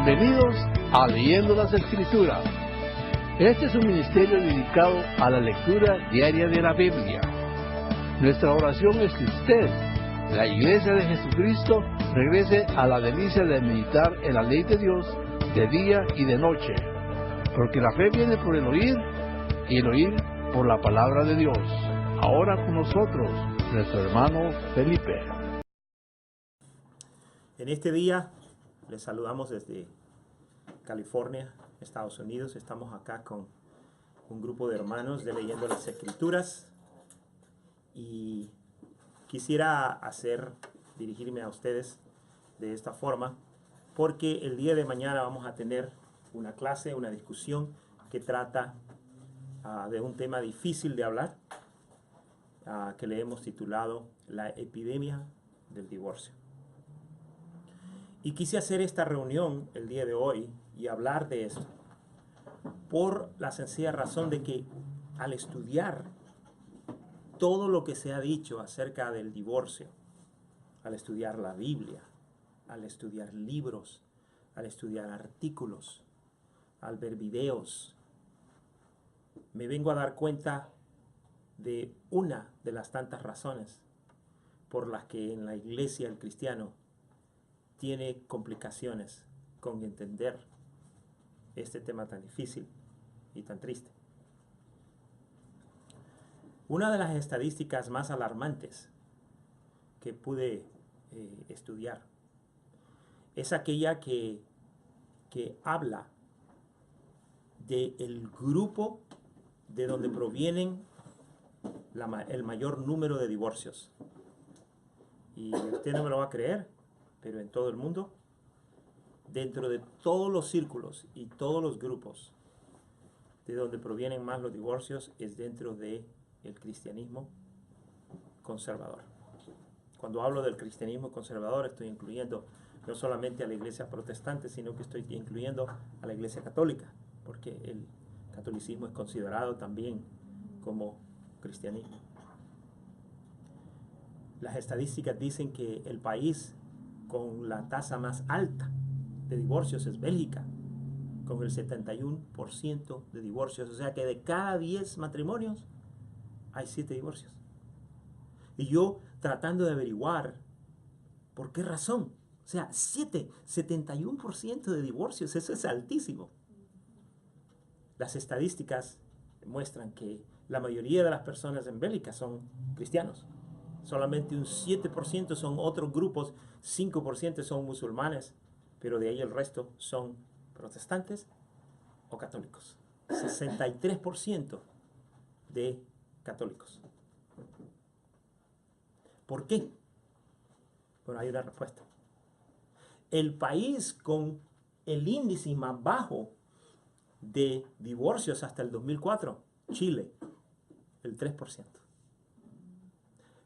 Bienvenidos a Leyendo las Escrituras. Este es un ministerio dedicado a la lectura diaria de la Biblia. Nuestra oración es que usted, la Iglesia de Jesucristo, regrese a la delicia de meditar en la ley de Dios de día y de noche, porque la fe viene por el oír y el oír por la palabra de Dios. Ahora con nosotros, nuestro hermano Felipe. En este día les saludamos desde California, Estados Unidos. Estamos acá con un grupo de hermanos de Leyendo las Escrituras y quisiera dirigirme a ustedes de esta forma, porque el día de mañana vamos a tener una clase, una discusión que trata de un tema difícil de hablar, que le hemos titulado La epidemia del divorcio. Y quise hacer esta reunión el día de hoy y hablar de esto por la sencilla razón de que al estudiar todo lo que se ha dicho acerca del divorcio, al estudiar la Biblia, al estudiar libros, al estudiar artículos, al ver videos, me vengo a dar cuenta de una de las tantas razones por las que en la iglesia el cristiano tiene complicaciones con entender este tema tan difícil y tan triste. Una de las estadísticas más alarmantes que pude estudiar es aquella que habla del grupo de donde provienen el mayor número de divorcios. Y usted no me lo va a creer, pero en todo el mundo, dentro de todos los círculos y todos los grupos de donde provienen más los divorcios, es dentro del cristianismo conservador. Cuando hablo del cristianismo conservador, estoy incluyendo no solamente a la iglesia protestante, sino que estoy incluyendo a la iglesia católica, porque el catolicismo es considerado también como cristianismo. Las estadísticas dicen que el país con la tasa más alta de divorcios es Bélgica, con el 71% de divorcios. O sea que de cada 10 matrimonios hay 7 divorcios. Y yo tratando de averiguar por qué razón. O sea, 71% de divorcios, eso es altísimo. Las estadísticas muestran que la mayoría de las personas en Bélgica son cristianos. Solamente un 7% son otros grupos, 5% son musulmanes, pero de ahí el resto son protestantes o católicos. 63% de católicos. ¿Por qué? Bueno, hay una respuesta. El país con el índice más bajo de divorcios hasta el 2004, Chile, el 3%.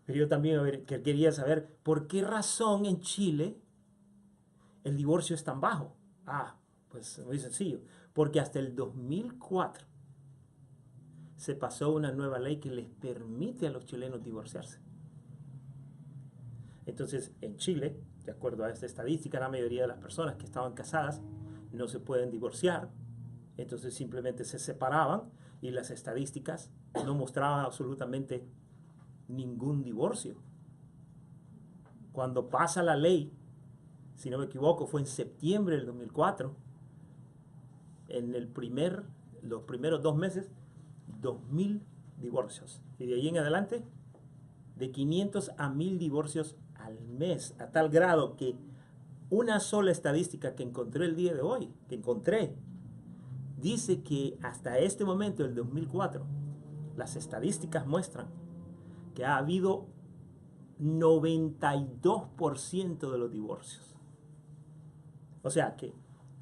Pero yo también quería saber por qué razón en Chile el divorcio es tan bajo. Pues muy sencillo. Porque hasta el 2004 se pasó una nueva ley que les permite a los chilenos divorciarse. Entonces, en Chile, de acuerdo a esta estadística, la mayoría de las personas que estaban casadas no se pueden divorciar. Entonces simplemente se separaban y las estadísticas no mostraban absolutamente ningún divorcio. Cuando pasa la ley, si no me equivoco, fue en septiembre del 2004, en los primeros 2 meses, 2.000 divorcios. Y de ahí en adelante, de 500 a 1.000 divorcios al mes, a tal grado que una sola estadística que encontré el día de hoy, dice que hasta este momento, el 2004, las estadísticas muestran que ha habido 92% de los divorcios. O sea que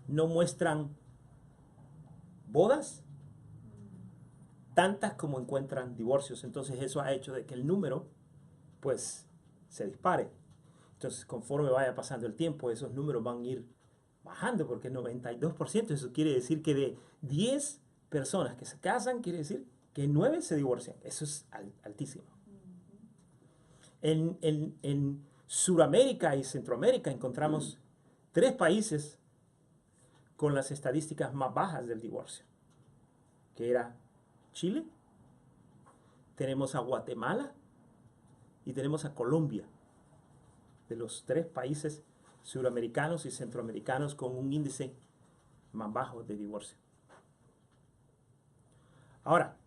no muestran bodas tantas como encuentran divorcios. Entonces eso ha hecho de que el número pues se dispare. Entonces conforme vaya pasando el tiempo, esos números van a ir bajando, porque 92%, eso quiere decir que de 10 personas que se casan, quiere decir que 9 se divorcian. Eso es altísimo. En Sudamérica y Centroamérica encontramos 3 países con las estadísticas más bajas del divorcio, que era Chile, tenemos a Guatemala y tenemos a Colombia, de los 3 países suramericanos y centroamericanos con un índice más bajo de divorcio. Ahora,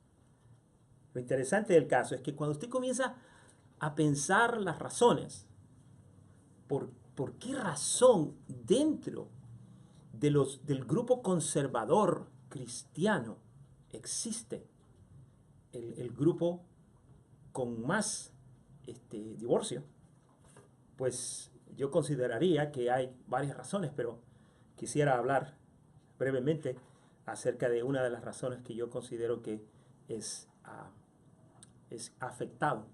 lo interesante del caso es que cuando usted comienza a pensar las razones, ¿por qué razón dentro del grupo conservador cristiano existe el grupo con más divorcio? Pues yo consideraría que hay varias razones, pero quisiera hablar brevemente acerca de una de las razones que yo considero que es afectado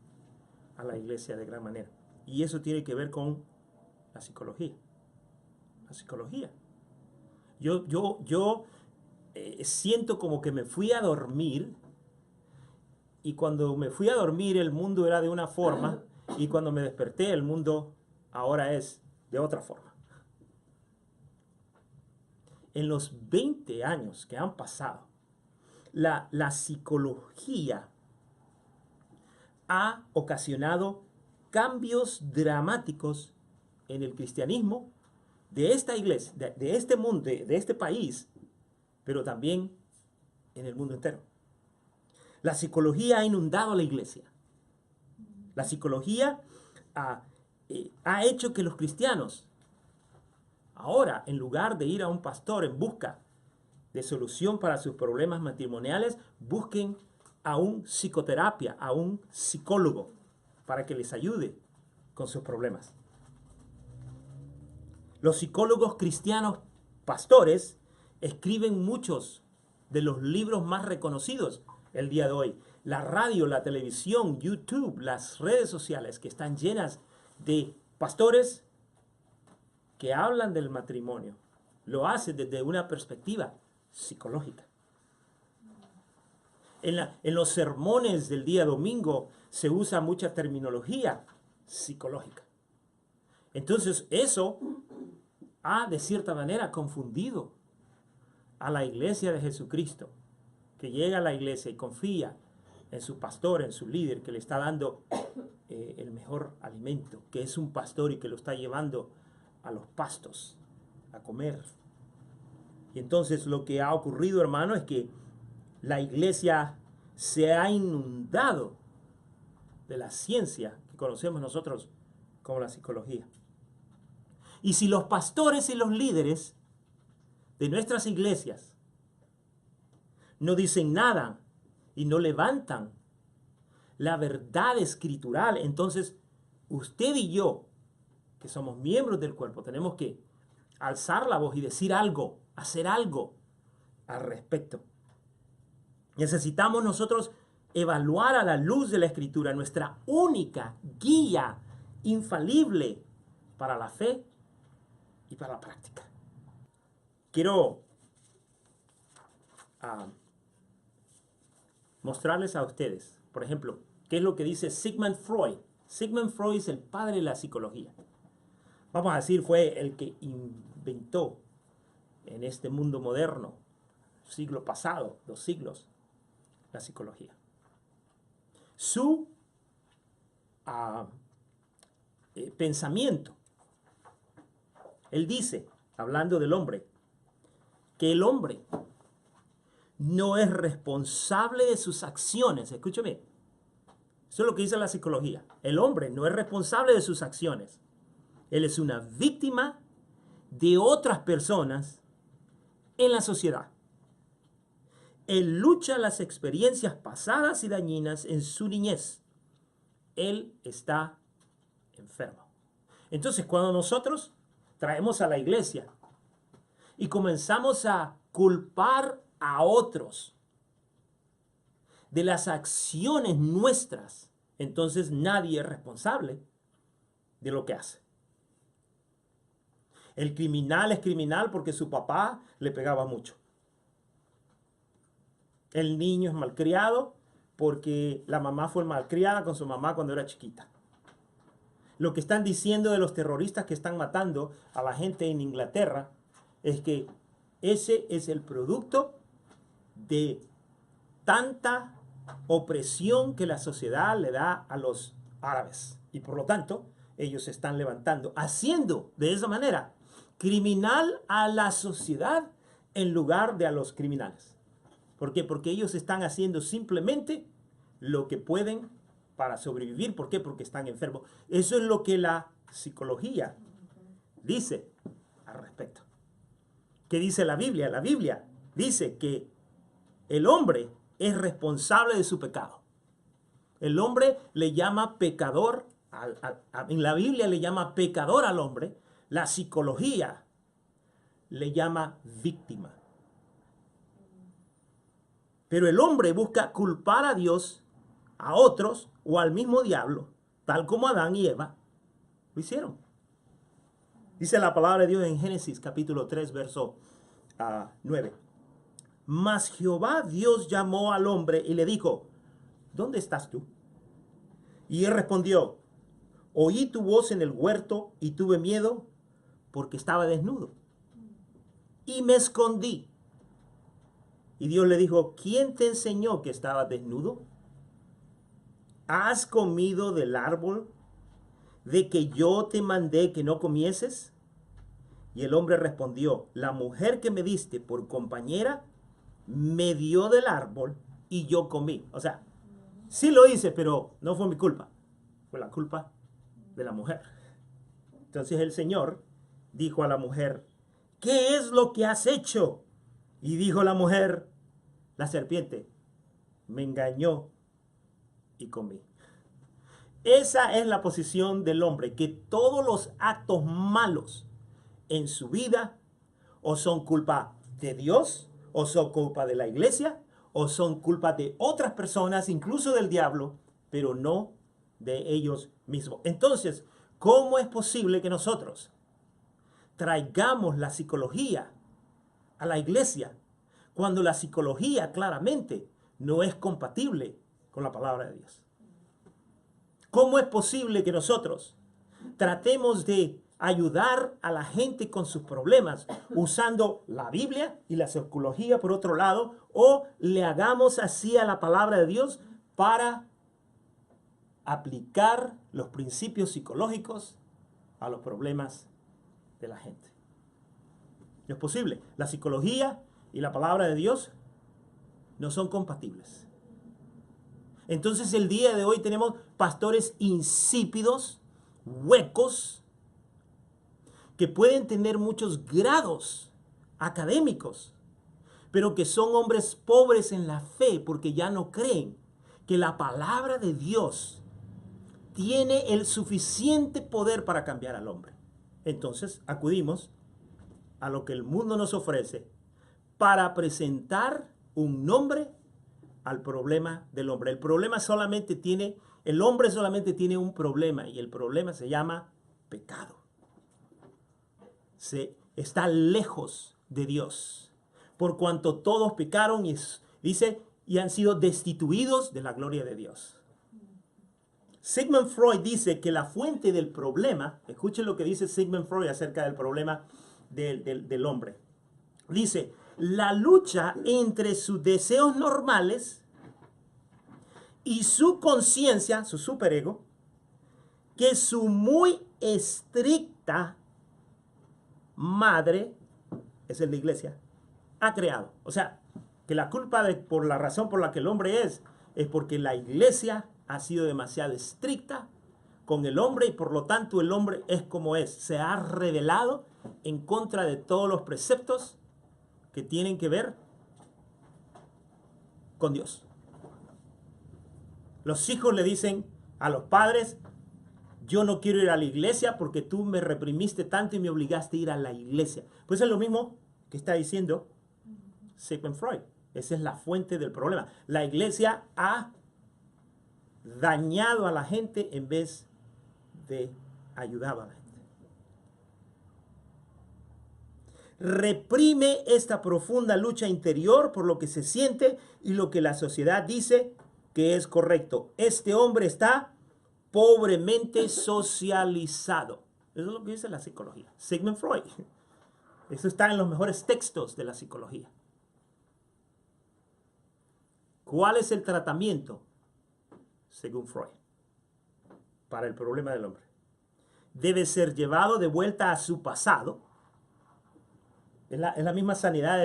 a la iglesia de gran manera. Y eso tiene que ver con la psicología. La psicología. Yo siento como que me fui a dormir, y cuando me fui a dormir el mundo era de una forma, y cuando me desperté el mundo ahora es de otra forma. En los 20 años que han pasado, la psicología ha ocasionado cambios dramáticos en el cristianismo de esta iglesia, de este mundo, de este país, pero también en el mundo entero. La psicología ha inundado la iglesia. La psicología ha hecho que los cristianos ahora, en lugar de ir a un pastor en busca de solución para sus problemas matrimoniales, busquen a un psicoterapia, a un psicólogo, para que les ayude con sus problemas. Los psicólogos cristianos pastores escriben muchos de los libros más reconocidos el día de hoy. La radio, la televisión, YouTube, las redes sociales que están llenas de pastores que hablan del matrimonio, lo hacen desde una perspectiva psicológica. En los sermones del día domingo se usa mucha terminología psicológica. Entonces eso ha de cierta manera confundido a la iglesia de Jesucristo, que llega a la iglesia y confía en su pastor, en su líder, que le está dando el mejor alimento, que es un pastor y que lo está llevando a los pastos a comer. Y entonces lo que ha ocurrido, hermano, es que la iglesia se ha inundado de la ciencia que conocemos nosotros como la psicología. Y si los pastores y los líderes de nuestras iglesias no dicen nada y no levantan la verdad escritural, entonces usted y yo, que somos miembros del cuerpo, tenemos que alzar la voz y decir algo, hacer algo al respecto. Necesitamos nosotros evaluar a la luz de la Escritura nuestra única guía infalible para la fe y para la práctica. Quiero mostrarles a ustedes, por ejemplo, qué es lo que dice Sigmund Freud. Sigmund Freud es el padre de la psicología. Vamos a decir, fue el que inventó en este mundo moderno, siglo pasado, 2 siglos, la psicología. Su pensamiento, él dice, hablando del hombre, que el hombre no es responsable de sus acciones. Escúchame, eso es lo que dice la psicología. El hombre no es responsable de sus acciones. Él es una víctima de otras personas en la sociedad. Él lucha las experiencias pasadas y dañinas en su niñez. Él está enfermo. Entonces, cuando nosotros traemos a la iglesia y comenzamos a culpar a otros de las acciones nuestras, entonces nadie es responsable de lo que hace. El criminal es criminal porque su papá le pegaba mucho. El niño es malcriado porque la mamá fue malcriada con su mamá cuando era chiquita. Lo que están diciendo de los terroristas que están matando a la gente en Inglaterra es que Ese es el producto de tanta opresión que la sociedad le da a los árabes. Y por lo tanto, ellos se están levantando, haciendo de esa manera criminal a la sociedad en lugar de a los criminales. ¿Por qué? Porque ellos están haciendo simplemente lo que pueden para sobrevivir. ¿Por qué? Porque están enfermos. Eso es lo que la psicología dice al respecto. ¿Qué dice la Biblia? La Biblia dice que el hombre es responsable de su pecado. El hombre le llama pecador, en la Biblia le llama pecador al hombre, la psicología le llama víctima. Pero el hombre busca culpar a Dios, a otros o al mismo diablo, tal como Adán y Eva lo hicieron. Dice la palabra de Dios en Génesis capítulo 3, verso 9. Mas Jehová Dios llamó al hombre y le dijo, ¿dónde estás tú? Y él respondió, oí tu voz en el huerto y tuve miedo porque estaba desnudo. Y me escondí. Y Dios le dijo, ¿quién te enseñó que estabas desnudo? ¿Has comido del árbol de que yo te mandé que no comieses? Y el hombre respondió, la mujer que me diste por compañera me dio del árbol y yo comí. O sea, sí lo hice, pero no fue mi culpa. Fue la culpa de la mujer. Entonces el Señor dijo a la mujer, ¿qué es lo que has hecho? Y dijo la mujer, la serpiente, me engañó y comí. Esa es la posición del hombre, que todos los actos malos en su vida o son culpa de Dios, o son culpa de la iglesia, o son culpa de otras personas, incluso del diablo, pero no de ellos mismos. Entonces, ¿cómo es posible que nosotros traigamos la psicología a la iglesia cuando la psicología claramente no es compatible con la palabra de Dios? ¿Cómo es posible que nosotros tratemos de ayudar a la gente con sus problemas usando la Biblia y la psicología por otro lado, o le hagamos así a la palabra de Dios para aplicar los principios psicológicos a los problemas de la gente? No es posible. La psicología y la palabra de Dios no son compatibles. Entonces el día de hoy tenemos pastores insípidos, huecos, que pueden tener muchos grados académicos, pero que son hombres pobres en la fe porque ya no creen que la palabra de Dios tiene el suficiente poder para cambiar al hombre. Entonces acudimos a lo que el mundo nos ofrece para presentar un nombre al problema del hombre. El hombre solamente tiene un problema, y el problema se llama pecado. Está lejos de Dios, por cuanto todos pecaron y han sido destituidos de la gloria de Dios. Sigmund Freud dice que la fuente del problema, escuchen lo que dice Sigmund Freud acerca del problema del hombre. Dice, la lucha entre sus deseos normales y su conciencia, su superego, que su muy estricta madre, es en la iglesia, ha creado. O sea, que la culpa por la razón por la que el hombre es porque la iglesia ha sido demasiado estricta con el hombre, y por lo tanto el hombre es como es. Se ha rebelado en contra de todos los preceptos que tienen que ver con Dios. Los hijos le dicen a los padres, yo no quiero ir a la iglesia porque tú me reprimiste tanto y me obligaste a ir a la iglesia. Pues es lo mismo que está diciendo Sigmund Freud. Esa es la fuente del problema. La iglesia ha dañado a la gente en vez de ayudar a la gente. Reprime esta profunda lucha interior por lo que se siente y lo que la sociedad dice que es correcto. Este hombre está pobremente socializado. Eso es lo que dice la psicología. Sigmund Freud. Eso está en los mejores textos de la psicología. ¿Cuál es el tratamiento, según Freud, para el problema del hombre? Debe ser llevado de vuelta a su pasado. Es la misma sanidad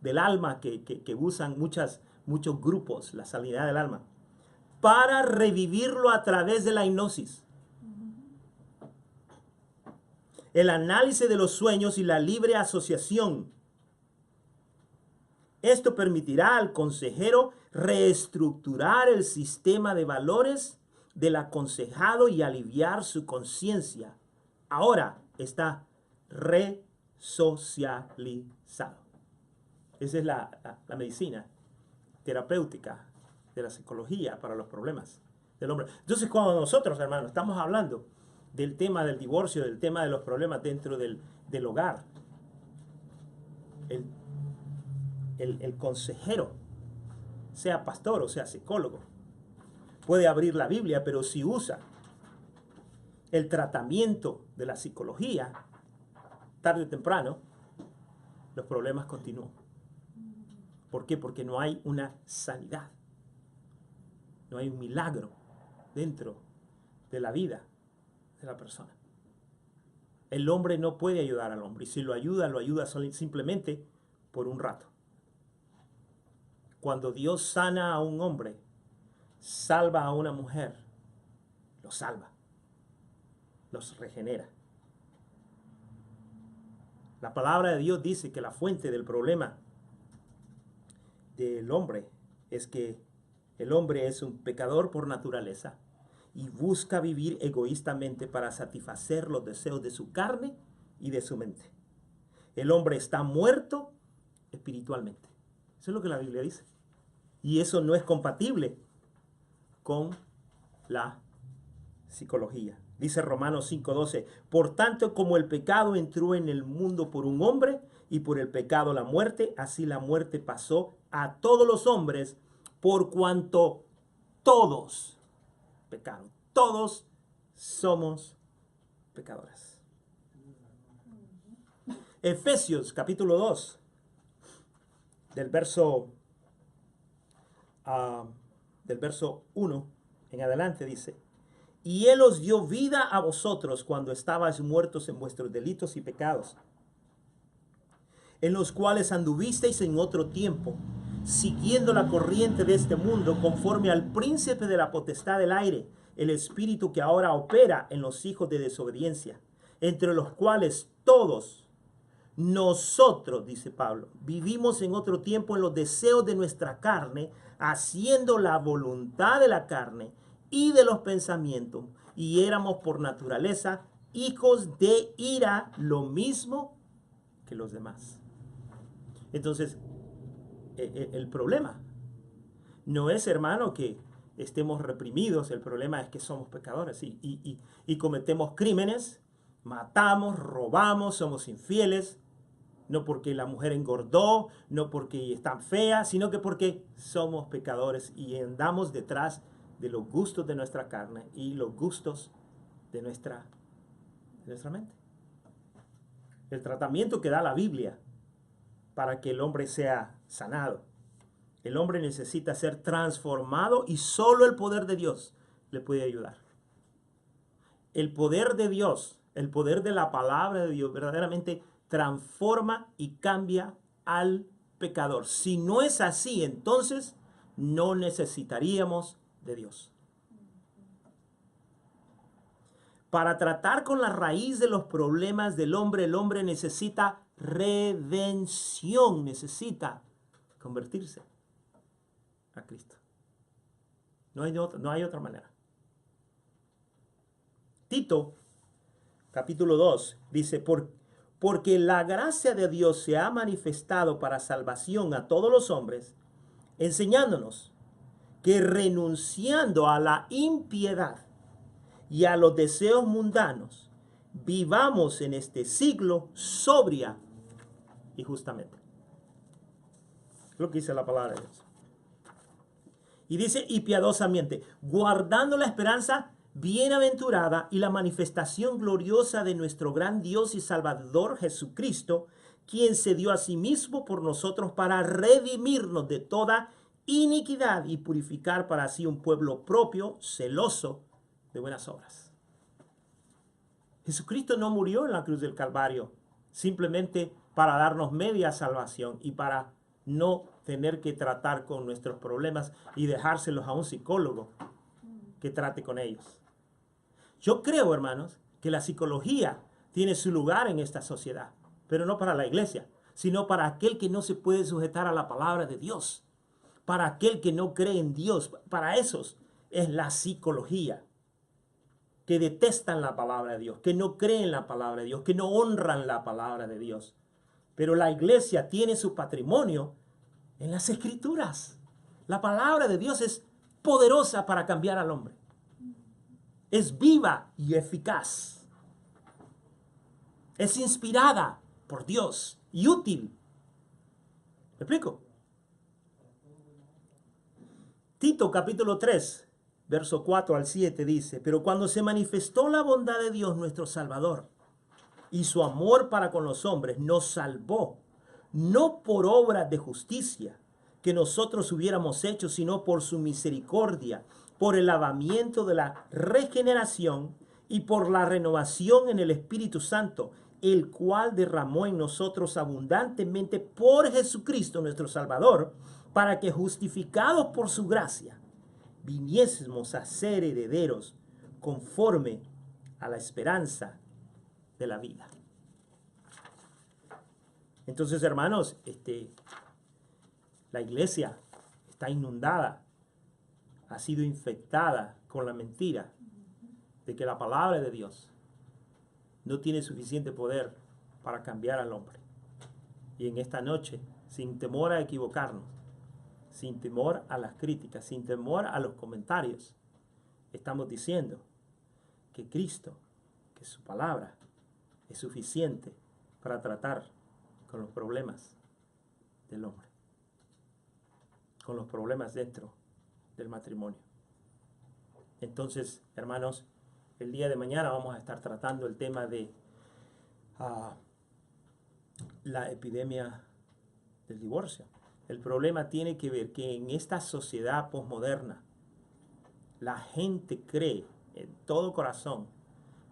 del alma que usan muchos grupos, la sanidad del alma, para revivirlo a través de la hipnosis. El análisis de los sueños y la libre asociación. Esto permitirá al consejero reestructurar el sistema de valores del aconsejado y aliviar su conciencia. Ahora está resocializado. Esa es la medicina terapéutica de la psicología para los problemas del hombre. Entonces, cuando nosotros, hermanos, estamos hablando del tema del divorcio, del tema de los problemas dentro del hogar, el consejero, sea pastor o sea psicólogo, puede abrir la Biblia, pero si usa el tratamiento de la psicología, tarde o temprano, los problemas continúan. ¿Por qué? Porque no hay una sanidad. No hay un milagro dentro de la vida de la persona. El hombre no puede ayudar al hombre. Y si lo ayuda simplemente por un rato. Cuando Dios sana a un hombre, salva a una mujer, los salva, los regenera. La palabra de Dios dice que la fuente del problema del hombre es que el hombre es un pecador por naturaleza y busca vivir egoístamente para satisfacer los deseos de su carne y de su mente. El hombre está muerto espiritualmente. Eso es lo que la Biblia dice. Y eso no es compatible con la psicología. Dice Romanos 5:12, por tanto, como el pecado entró en el mundo por un hombre y por el pecado la muerte, así la muerte pasó a todos los hombres por cuanto todos pecaron. Todos somos pecadores. Efesios capítulo 2, del verso 1 en adelante dice, y Él os dio vida a vosotros cuando estabais muertos en vuestros delitos y pecados, en los cuales anduvisteis en otro tiempo, siguiendo la corriente de este mundo, conforme al príncipe de la potestad del aire, el espíritu que ahora opera en los hijos de desobediencia, entre los cuales todos nosotros, dice Pablo, vivimos en otro tiempo en los deseos de nuestra carne, haciendo la voluntad de la carne y de los pensamientos, y éramos por naturaleza hijos de ira, lo mismo que los demás. Entonces, el problema no es, hermano, que estemos reprimidos, el problema es que somos pecadores y cometemos crímenes, matamos, robamos, somos infieles, no porque la mujer engordó, no porque está fea, sino que porque somos pecadores y andamos detrás de los gustos de nuestra carne y los gustos de nuestra mente. El tratamiento que da la Biblia para que el hombre sea sanado. El hombre necesita ser transformado y solo el poder de Dios le puede ayudar. El poder de Dios, el poder de la palabra de Dios verdaderamente transforma y cambia al pecador. Si no es así, entonces no necesitaríamos de Dios. Para tratar con la raíz de los problemas del hombre, el hombre necesita redención, necesita convertirse a Cristo. No hay otra manera. Tito, capítulo 2, dice, porque la gracia de Dios se ha manifestado para salvación a todos los hombres, enseñándonos que renunciando a la impiedad y a los deseos mundanos, vivamos en este siglo sobria y justamente. Es lo que dice la palabra de Dios. Y dice, y piadosamente, guardando la esperanza bienaventurada y la manifestación gloriosa de nuestro gran Dios y Salvador Jesucristo, quien se dio a sí mismo por nosotros para redimirnos de toda iniquidad y purificar para sí un pueblo propio, celoso de buenas obras. Jesucristo no murió en la cruz del Calvario simplemente para darnos media salvación y para no tener que tratar con nuestros problemas y dejárselos a un psicólogo que trate con ellos. Yo creo, hermanos, que la psicología tiene su lugar en esta sociedad, pero no para la iglesia, sino para aquel que no se puede sujetar a la palabra de Dios, para aquel que no cree en Dios. Para esos es la psicología, que detestan la palabra de Dios, que no creen la palabra de Dios, que no honran la palabra de Dios. Pero la iglesia tiene su patrimonio en las Escrituras. La palabra de Dios es poderosa para cambiar al hombre. Es viva y eficaz. Es inspirada por Dios y útil. ¿Me explico? Tito capítulo 3, verso 4 al 7 dice: pero cuando se manifestó la bondad de Dios nuestro Salvador y su amor para con los hombres, nos salvó, no por obras de justicia que nosotros hubiéramos hecho, sino por su misericordia, por el lavamiento de la regeneración y por la renovación en el Espíritu Santo, el cual derramó en nosotros abundantemente por Jesucristo nuestro Salvador, para que justificados por su gracia viniésemos a ser herederos conforme a la esperanza de la vida. Entonces, hermanos, la iglesia está inundada, ha sido infectada con la mentira de que la palabra de Dios no tiene suficiente poder para cambiar al hombre. Y en esta noche, sin temor a equivocarnos, sin temor a las críticas, sin temor a los comentarios, estamos diciendo que Cristo, que su palabra es suficiente para tratar con los problemas del hombre, con los problemas dentro del matrimonio. Entonces, hermanos, el día de mañana vamos a estar tratando el tema de la epidemia del divorcio. El problema tiene que ver que en esta sociedad posmoderna, la gente cree en todo corazón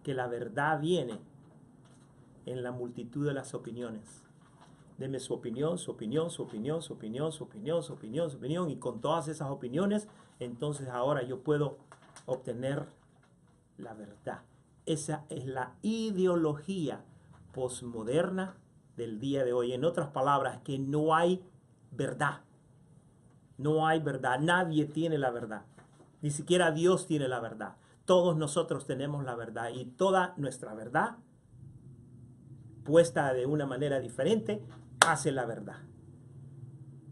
que la verdad viene en la multitud de las opiniones. Deme su opinión, su opinión, su opinión, su opinión, su opinión, su opinión, su opinión, y con todas esas opiniones, entonces ahora yo puedo obtener la verdad. Esa es la ideología posmoderna del día de hoy. En otras palabras, que no hay verdad. No hay verdad. Nadie tiene la verdad. Ni siquiera Dios tiene la verdad. Todos nosotros tenemos la verdad, y toda nuestra verdad, puesta de una manera diferente, hace la verdad.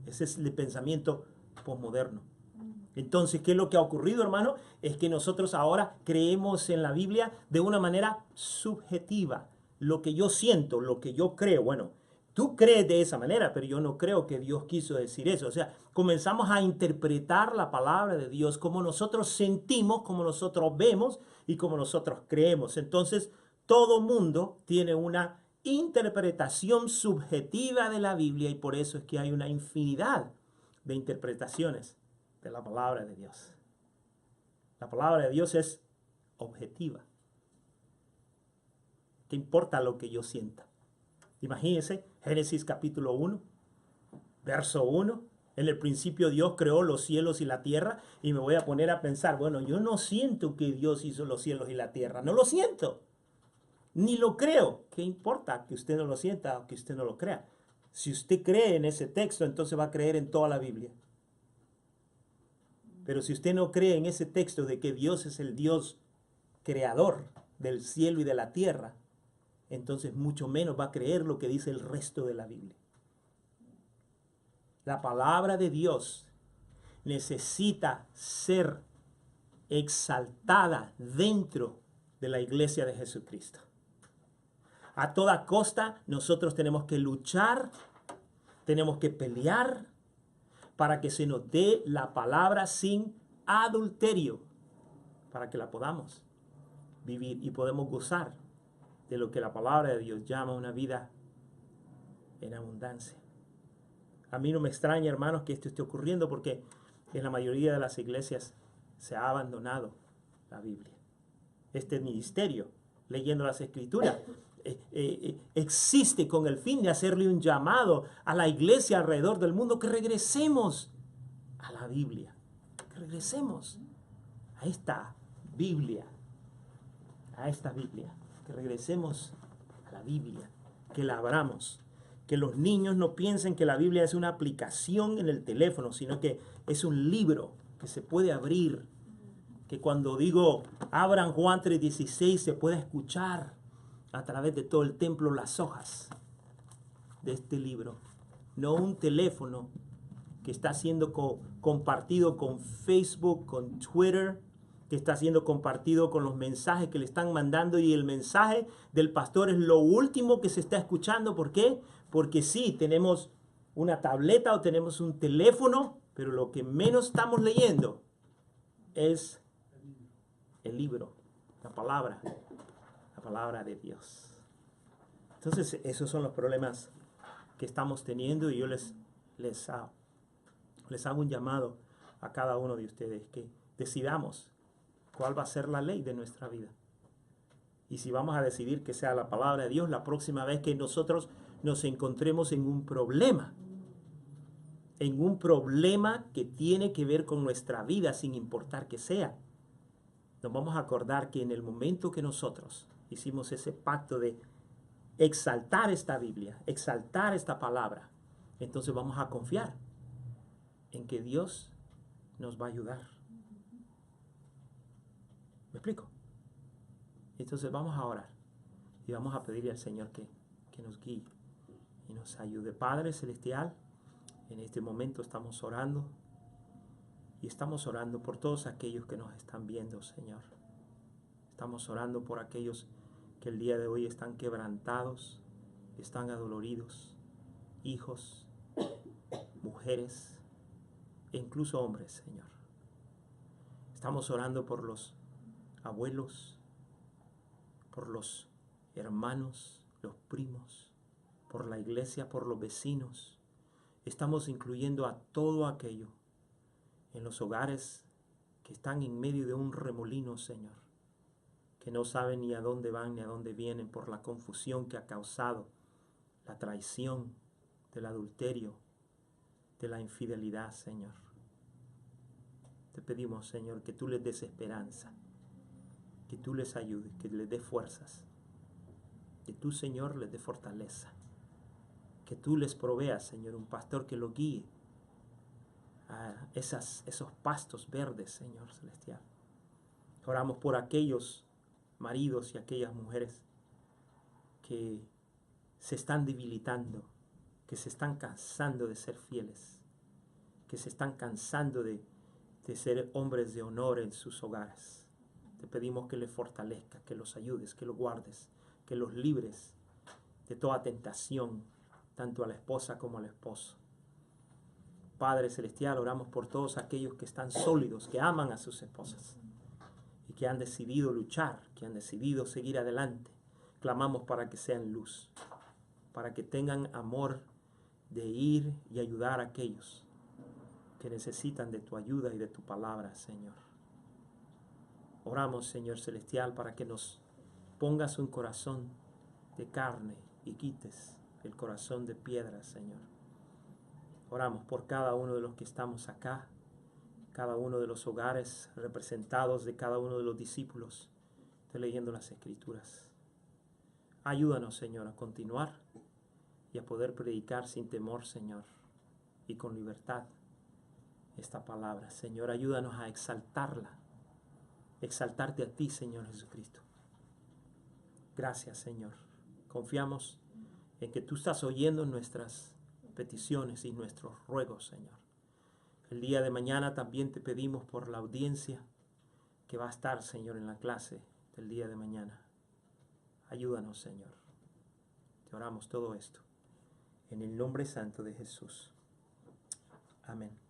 Ese es el pensamiento posmoderno. Entonces, ¿qué es lo que ha ocurrido, hermano? Es que nosotros ahora creemos en la Biblia de una manera subjetiva. Lo que yo siento, lo que yo creo. Bueno, tú crees de esa manera, pero yo no creo que Dios quiso decir eso. O sea, comenzamos a interpretar la palabra de Dios como nosotros sentimos, como nosotros vemos y como nosotros creemos. Entonces, todo mundo tiene una interpretación subjetiva de la Biblia, y por eso es que hay una infinidad de interpretaciones de la palabra de Dios. La palabra de Dios es objetiva. ¿Qué importa lo que yo sienta? Imagínense, Génesis capítulo 1, verso 1. En el principio Dios creó los cielos y la tierra, y me voy a poner a pensar, bueno, yo no siento que Dios hizo los cielos y la tierra. No lo siento. Ni lo creo. ¿Qué importa que usted no lo sienta o que usted no lo crea? Si usted cree en ese texto, entonces va a creer en toda la Biblia. Pero si usted no cree en ese texto de que Dios es el Dios creador del cielo y de la tierra, entonces mucho menos va a creer lo que dice el resto de la Biblia. La palabra de Dios necesita ser exaltada dentro de la iglesia de Jesucristo. A toda costa nosotros tenemos que luchar, tenemos que pelear para que se nos dé la palabra sin adulterio, para que la podamos vivir y podemos gozar de lo que la palabra de Dios llama una vida en abundancia. A mí no me extraña, hermanos, que esto esté ocurriendo porque en la mayoría de las iglesias se ha abandonado la Biblia. Este ministerio, leyendo las Escrituras, existe con el fin de hacerle un llamado a la iglesia alrededor del mundo que regresemos a la Biblia, que regresemos a esta Biblia, que regresemos a la Biblia, que la abramos, que los niños no piensen que la Biblia es una aplicación en el teléfono, sino que es un libro que se puede abrir, que cuando digo abran Juan 3:16 se puede escuchar a través de todo el templo las hojas de este libro, no un teléfono que está siendo compartido con Facebook, con Twitter, que está siendo compartido con los mensajes que le están mandando, y el mensaje del pastor es lo último que se está escuchando. ¿Por qué? Porque sí, tenemos una tableta o tenemos un teléfono, pero lo que menos estamos leyendo es el libro, la palabra de Dios. Entonces, esos son los problemas que estamos teniendo, y yo les hago un llamado a cada uno de ustedes que decidamos cuál va a ser la ley de nuestra vida. Y si vamos a decidir que sea la palabra de Dios la próxima vez que nosotros nos encontremos en un problema que tiene que ver con nuestra vida, sin importar que sea, nos vamos a acordar que en el momento que nosotros hicimos ese pacto de exaltar esta Biblia, exaltar esta palabra, entonces vamos a confiar en que Dios nos va a ayudar. ¿Me explico? Entonces vamos a orar y vamos a pedirle al Señor que nos guíe y nos ayude. Padre Celestial, en este momento estamos orando, y estamos orando por todos aquellos que nos están viendo, Señor. Estamos orando por aquellos que el día de hoy están quebrantados, están adoloridos, hijos, mujeres e incluso hombres, Señor. Estamos orando por los abuelos, por los hermanos, los primos, por la iglesia, por los vecinos. Estamos incluyendo a todo aquello en los hogares que están en medio de un remolino, Señor, que no saben ni a dónde van ni a dónde vienen por la confusión que ha causado la traición, del adulterio, de la infidelidad, Señor. Te pedimos, Señor, que tú les des esperanza, que tú les ayudes, que les des fuerzas, que tú, Señor, les des fortaleza, que tú les proveas, Señor, un pastor que lo guíe a esos pastos verdes, Señor Celestial. Oramos por aquellos maridos y aquellas mujeres que se están debilitando, que se están cansando de ser fieles, que se están cansando de ser hombres de honor en sus hogares. Te pedimos que les fortalezca, que los ayudes, que los guardes, que los libres de toda tentación, tanto a la esposa como al esposo. Padre Celestial, oramos por todos aquellos que están sólidos, que aman a sus esposas y que han decidido luchar, que han decidido seguir adelante. Clamamos para que sean luz, para que tengan amor de ir y ayudar a aquellos que necesitan de tu ayuda y de tu palabra, Señor. Oramos, Señor Celestial, para que nos pongas un corazón de carne y quites el corazón de piedra, Señor. Oramos por cada uno de los que estamos acá, cada uno de los hogares representados, de cada uno de los discípulos, leyendo las Escrituras. Ayúdanos, Señor, a continuar y a poder predicar sin temor, Señor, y con libertad esta palabra. Señor, ayúdanos a exaltarla, exaltarte a ti, Señor Jesucristo. Gracias, Señor. Confiamos en que tú estás oyendo nuestras peticiones y nuestros ruegos, Señor. El día de mañana también te pedimos por la audiencia que va a estar, Señor, en la clase del día de mañana. Ayúdanos, Señor. Te oramos todo esto en el nombre santo de Jesús. Amén.